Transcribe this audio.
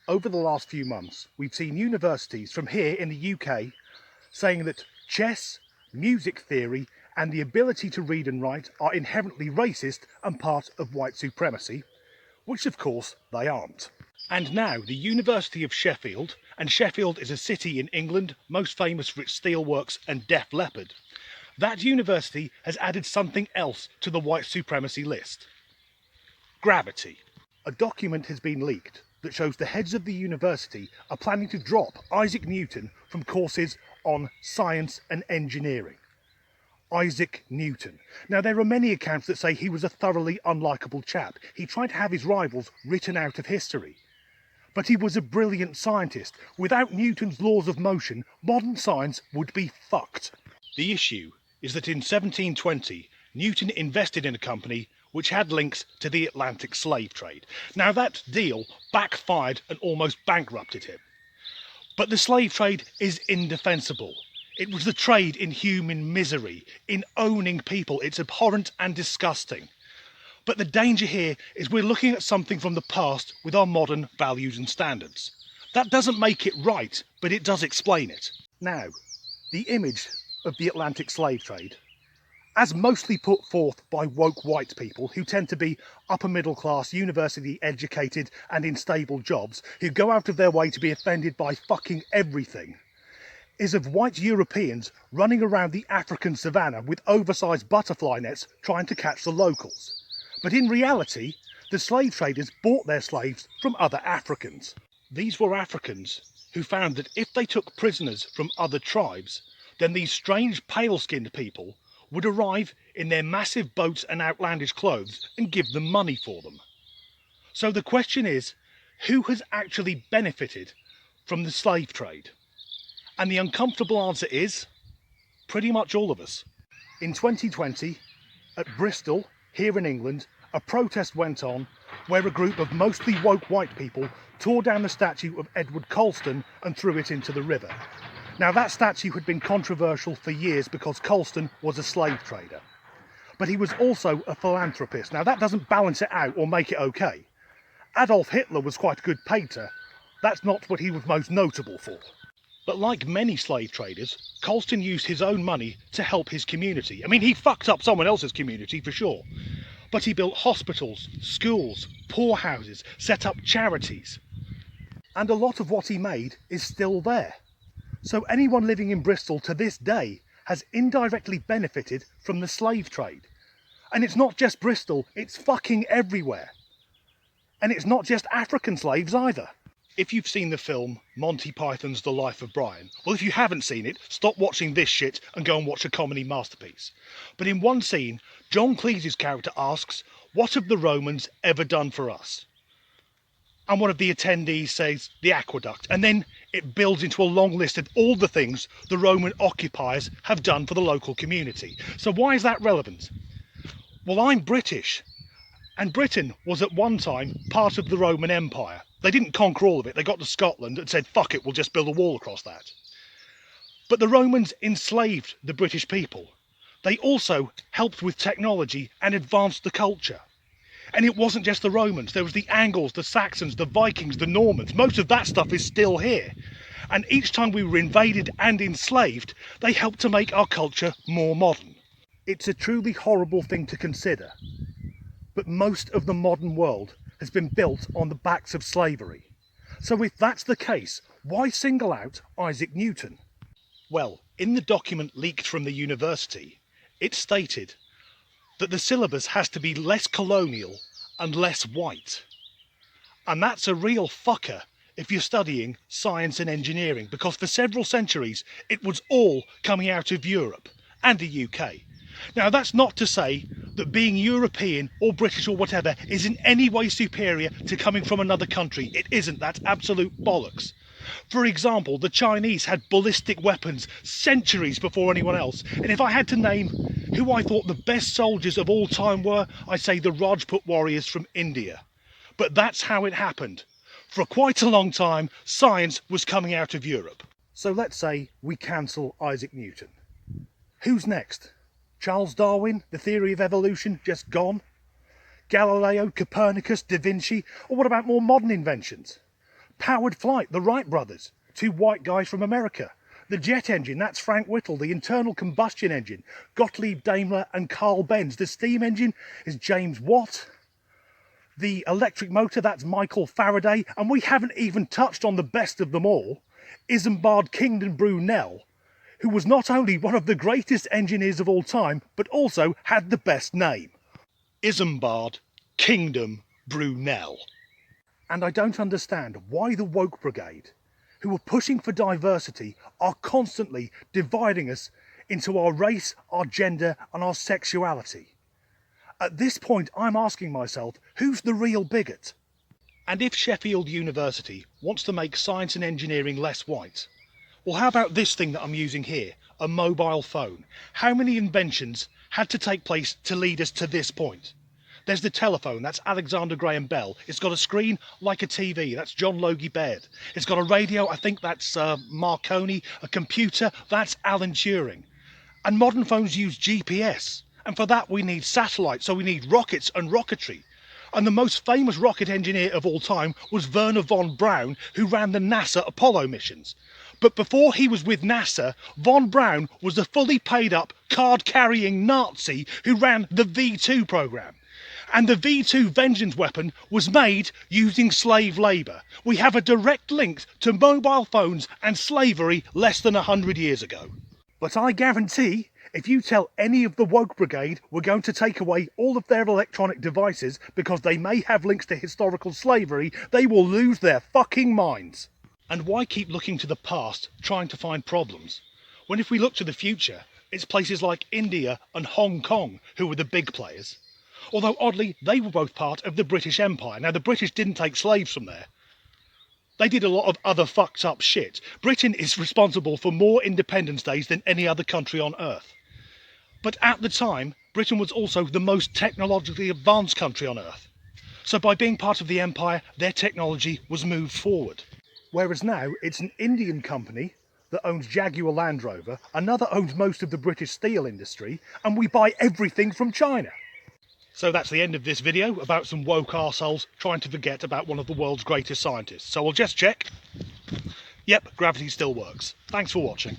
Over the last few months, we've seen universities from here in the UK saying that chess, music theory, and the ability to read and write are inherently racist and part of white supremacy, which of course they aren't. And now the University of Sheffield, and Sheffield is a city in England most famous for its steelworks and Def Leppard, that university has added something else to the white supremacy list. Gravity. A document has been leaked that shows the heads of the university are planning to drop Isaac Newton from courses on science and engineering. Isaac Newton. Now, there are many accounts that say he was a thoroughly unlikable chap. He tried to have his rivals written out of history. But he was a brilliant scientist. Without Newton's laws of motion, modern science would be fucked. The issue is that in 1720, Newton invested in a company which had links to the Atlantic slave trade. Now, that deal backfired and almost bankrupted him. But the slave trade is indefensible. It was the trade in human misery, in owning people. It's abhorrent and disgusting. But the danger here is we're looking at something from the past with our modern values and standards. That doesn't make it right, but it does explain it. Now, the image of the Atlantic slave trade, as mostly put forth by woke white people who tend to be upper middle class, university educated and in stable jobs, who go out of their way to be offended by fucking everything, is of white Europeans running around the African savannah with oversized butterfly nets trying to catch the locals. But in reality, the slave traders bought their slaves from other Africans. These were Africans who found that if they took prisoners from other tribes, then these strange pale-skinned people would arrive in their massive boats and outlandish clothes and give them money for them. So the question is, who has actually benefited from the slave trade? And the uncomfortable answer is, pretty much all of us. In 2020, at Bristol, here in England, a protest went on where a group of mostly woke white people tore down the statue of Edward Colston and threw it into the river. Now, that statue had been controversial for years because Colston was a slave trader. But he was also a philanthropist. Now, that doesn't balance it out or make it okay. Adolf Hitler was quite a good painter. That's not what he was most notable for. But like many slave traders, Colston used his own money to help his community. I mean, he fucked up someone else's community for sure. But he built hospitals, schools, poorhouses, set up charities. And a lot of what he made is still there. So anyone living in Bristol to this day has indirectly benefited from the slave trade. And it's not just Bristol, it's fucking everywhere. And it's not just African slaves either. If you've seen the film Monty Python's The Life of Brian, well, if you haven't seen it, stop watching this shit and go and watch a comedy masterpiece. But in one scene, John Cleese's character asks, "What have the Romans ever done for us?" And one of the attendees says, "The aqueduct." And then it builds into a long list of all the things the Roman occupiers have done for the local community. So why is that relevant? Well, I'm British. And Britain was at one time part of the Roman Empire. They didn't conquer all of it. They got to Scotland and said, fuck it, we'll just build a wall across that. But the Romans enslaved the British people. They also helped with technology and advanced the culture. And it wasn't just the Romans. There was the Angles, the Saxons, the Vikings, the Normans. Most of that stuff is still here. And each time we were invaded and enslaved, they helped to make our culture more modern. It's a truly horrible thing to consider. But most of the modern world has been built on the backs of slavery. So if that's the case, why single out Isaac Newton? Well, in the document leaked from the university, it stated that the syllabus has to be less colonial and less white. And that's a real fucker if you're studying science and engineering, because for several centuries it was all coming out of Europe and the UK. Now, that's not to say that being European or British or whatever is in any way superior to coming from another country. It isn't. That's absolute bollocks. For example, the Chinese had ballistic weapons centuries before anyone else. And if I had to name who I thought the best soldiers of all time were, I'd say the Rajput warriors from India. But that's how it happened. For quite a long time, science was coming out of Europe. So let's say we cancel Isaac Newton. Who's next? Charles Darwin, the theory of evolution, just gone? Galileo, Copernicus, Da Vinci, or what about more modern inventions? Powered flight, the Wright brothers, two white guys from America. The jet engine, that's Frank Whittle. The internal combustion engine, Gottlieb Daimler and Carl Benz. The steam engine is James Watt. The electric motor, that's Michael Faraday. And we haven't even touched on the best of them all, Isambard Kingdom Brunel, who was not only one of the greatest engineers of all time, but also had the best name. Isambard Kingdom Brunel. And I don't understand why the woke brigade, who are pushing for diversity, are constantly dividing us into our race, our gender and our sexuality. At this point, I'm asking myself, who's the real bigot? And if Sheffield University wants to make science and engineering less white, well, how about this thing that I'm using here, a mobile phone? How many inventions had to take place to lead us to this point? There's the telephone, that's Alexander Graham Bell. It's got a screen like a TV, that's John Logie Baird. It's got a radio, I think that's Marconi. A computer, that's Alan Turing. And modern phones use GPS. And for that we need satellites, so we need rockets and rocketry. And the most famous rocket engineer of all time was Werner von Braun, who ran the NASA Apollo missions. But before he was with NASA, von Braun was a fully paid up, card-carrying Nazi who ran the V2 program. And the V2 vengeance weapon was made using slave labour. We have a direct link to mobile phones and slavery less than 100 years ago. But I guarantee, if you tell any of the woke brigade we're going to take away all of their electronic devices because they may have links to historical slavery, they will lose their fucking minds. And why keep looking to the past, trying to find problems, when if we look to the future, it's places like India and Hong Kong who were the big players. Although oddly, they were both part of the British Empire. Now the British didn't take slaves from there. They did a lot of other fucked up shit. Britain is responsible for more Independence Days than any other country on earth. But at the time, Britain was also the most technologically advanced country on earth. So by being part of the empire, their technology was moved forward. Whereas now, it's an Indian company that owns Jaguar Land Rover, another owns most of the British steel industry, and we buy everything from China. So that's the end of this video about some woke arseholes trying to forget about one of the world's greatest scientists. So we'll just check. Yep, gravity still works. Thanks for watching.